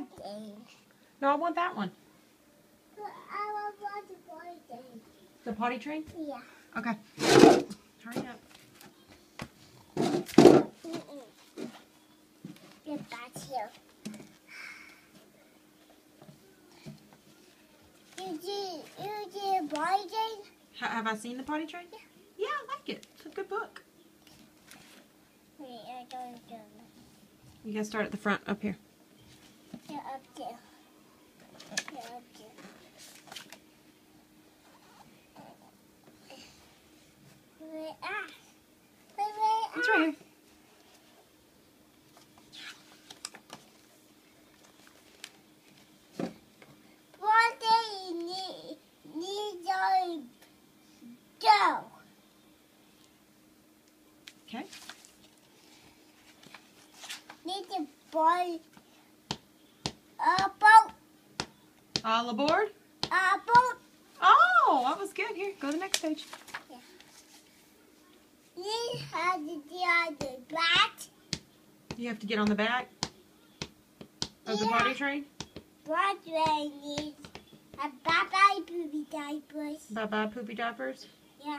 potty. No, I want that one. I want the potty. The potty train? Yeah. Okay. Hurry up. Get back here. You did a potty train? Have I seen the potty train? Yeah, I like it. It's a good book. Wait, I don't know. You gotta start at the front, up here. Yeah, up there. Yeah, up there. Wait, It's right here. What do you need to go? Okay. Need to buy a boat. All aboard? A boat. Oh, that was good. Here, go to the next page. You have to get the bat. You have to get on the back of the potty train. Broadway needs a bye-bye poopy diapers. Bye-bye poopy diapers. Yeah,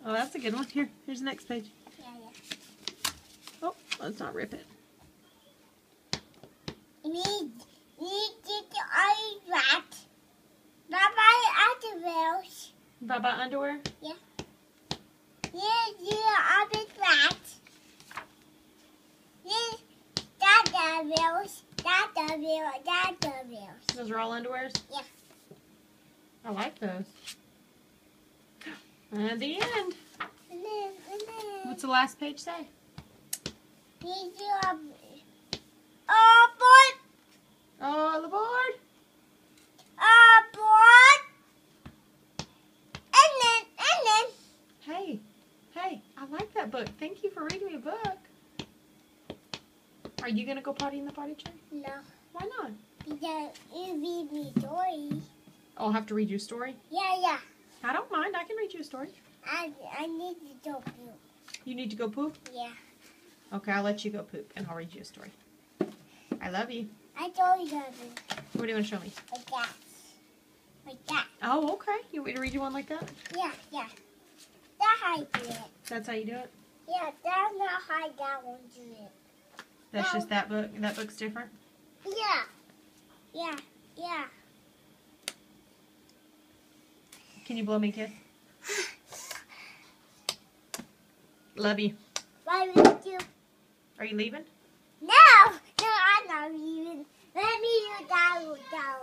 Oh, that's a good one. Here, here's the next page. yeah. Oh, let's not rip it. Need to get the rat. Bye-bye underwears. Bye-bye underwear. You other rat. You dada wheels. Dada wheel. Dada wheels. Those are all underwears? Yeah. I like those. And the end. And then. What's the last page say? Need to boy. All aboard. Board. And then. Hey, I like that book. Thank you for reading me a book. Are you going to go potty in the potty train? No. Why not? Because you read me stories. Oh, I'll have to read you a story? Yeah. I don't mind. I can read you a story. I need to go poop. You need to go poop? Yeah. Okay, I'll let you go poop and I'll read you a story. I love you. I told you something What do you want to show me? like that. Like that. Oh, okay. You want me to read you one like that? Yeah. That's how I do it. That's how you do it? Yeah, that's not how that one do it. That's No. just that book? That book's different? Yeah. Can you blow me a kiss? Love you. Why would you? Are you leaving? No, I'm not leaving. Let me do that.